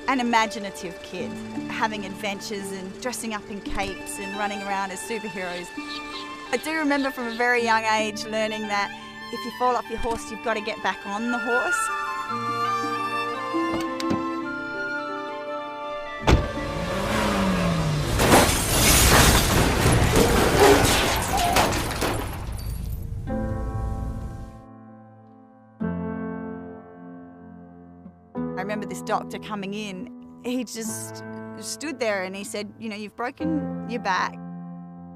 an imaginative kid, having adventures and dressing up in capes and running around as superheroes. I do remember from a very young age learning that if you fall off your horse, you've got to get back on the horse. I remember this doctor coming in, he just stood there and he said, you know, you've broken your back.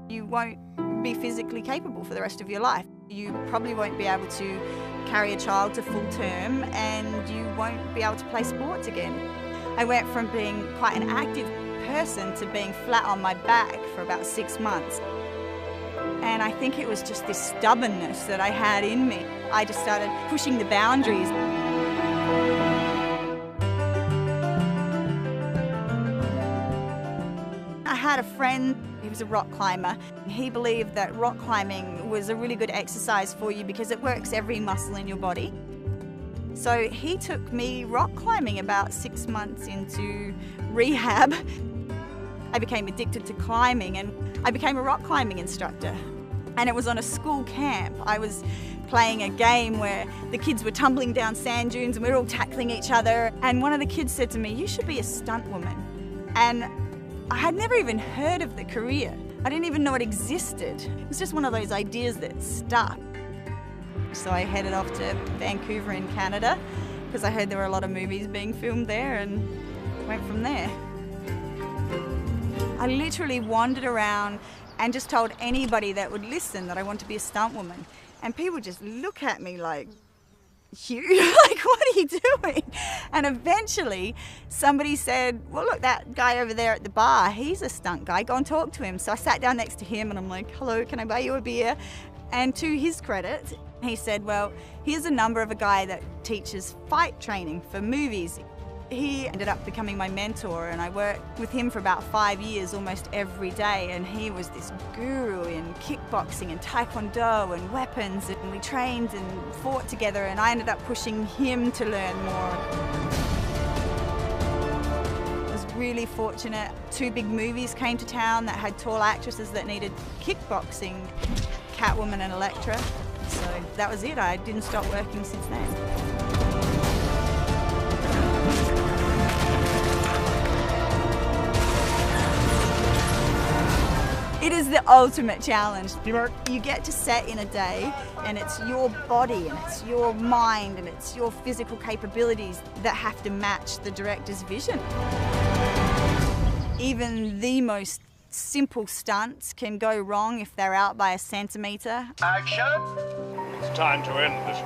You won't be physically capable for the rest of your life. You probably won't be able to carry a child to full term and you won't be able to play sports again. I went from being quite an active person to being flat on my back for about 6 months. And I think it was just this stubbornness that I had in me. I just started pushing the boundaries. I had a friend, he was a rock climber. He believed that rock climbing was a really good exercise for you because it works every muscle in your body. So he took me rock climbing about 6 months into rehab. I became addicted to climbing and I became a rock climbing instructor. And it was on a school camp. I was playing a game where the kids were tumbling down sand dunes and we were all tackling each other. And one of the kids said to me, "You should be a stunt woman." And I had never even heard of the career. I didn't even know it existed. It was just one of those ideas that stuck. So I headed off to Vancouver in Canada because I heard there were a lot of movies being filmed there and went from there. I literally wandered around and just told anybody that would listen that I want to be a stunt woman. And people just look at me like, "You? Like, what are you doing?" And eventually somebody said, "Well, look, that guy over there at the bar, he's a stunt guy, go and talk to him." So I sat down next to him and I'm like, "Hello, can I buy you a beer?" And to his credit, he said, "Well, here's a number of a guy that teaches fight training for movies." He ended up becoming my mentor and I worked with him for about 5 years almost every day, and he was this guru in kickboxing and taekwondo and weapons, and we trained and fought together and I ended up pushing him to learn more. I was really fortunate. 2 big movies came to town that had tall actresses that needed kickboxing, Catwoman and Elektra. So that was it. I didn't stop working since then. It is the ultimate challenge. You get to set in a day and it's your body and it's your mind and it's your physical capabilities that have to match the director's vision. Even the most simple stunts can go wrong if they're out by a centimetre. Action! It's time to end this.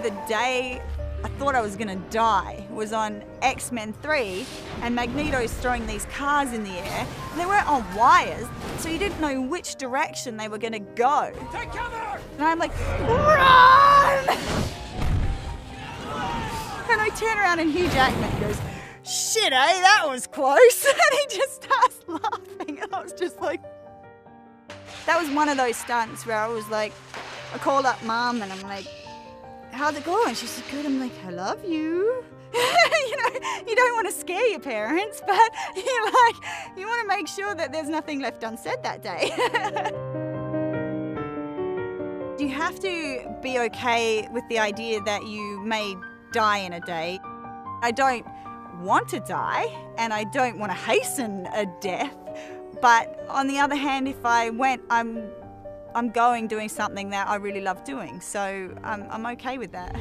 The day I thought I was gonna die was on X-Men 3 and Magneto's throwing these cars in the air and they weren't on wires, so you didn't know which direction they were gonna go. Take cover! And I'm like, run! And I turn around and Hugh Jackman goes, "Shit, that was close." And he just starts laughing and I was just like, that was one of those stunts where I was like, I called up Mum and I'm like, "How'd it go?" And she said, "Good." I'm like, "I love you." You know, you don't want to scare your parents, but you want to make sure that there's nothing left unsaid that day. You have to be okay with the idea that you may die in a day. I don't want to die, and I don't want to hasten a death, but on the other hand, if I went, I'm going doing something that I really love doing, so I'm okay with that.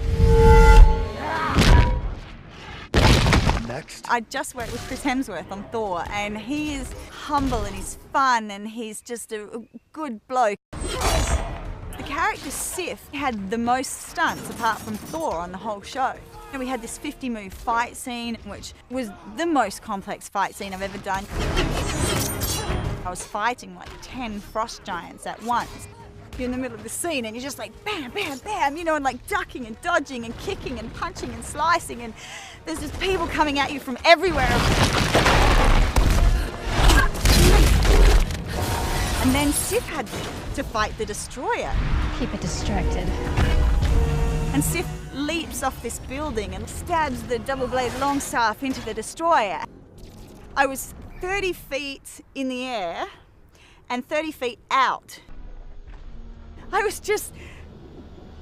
Next. I just worked with Chris Hemsworth on Thor, and he is humble and he's fun and he's just a good bloke. The character Sif had the most stunts apart from Thor on the whole show. And we had this 50-move fight scene, which was the most complex fight scene I've ever done. I was fighting like 10 frost giants at once. You're in the middle of the scene and you're just like bam, bam, bam, you know, and like ducking and dodging and kicking and punching and slicing, and there's just people coming at you from everywhere. And then Sif had to fight the Destroyer. Keep it distracted. And Sif leaps off this building and stabs the double-bladed longstaff into the destroyer. I was 30 feet in the air and 30 feet out. I was just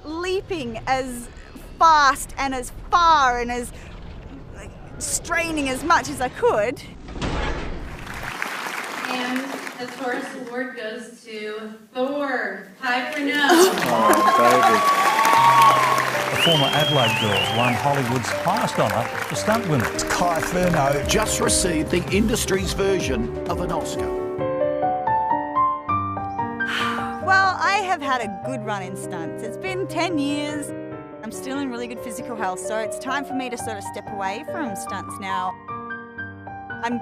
leaping as fast and as far and as straining as much as I could. And the Taurus Award goes to Thor. Hi, Furneaux. Oh, baby. The former Adelaide girls won Hollywood's highest honour for stunt women. Furneaux just received the industry's version of an Oscar. Well, I have had a good run in stunts. It's been 10 years. I'm still in really good physical health, so it's time for me to sort of step away from stunts now. I'm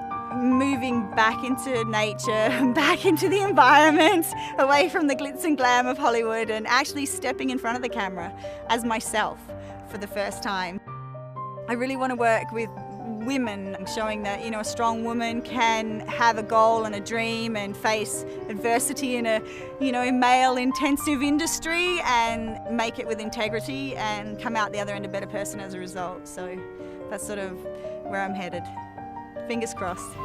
moving back into nature, back into the environment, away from the glitz and glam of Hollywood, and actually stepping in front of the camera as myself for the first time. I really want to work with women, showing that, you know, a strong woman can have a goal and a dream and face adversity in a, you know, male intensive industry and make it with integrity and come out the other end a better person as a result. So that's sort of where I'm headed. Fingers crossed.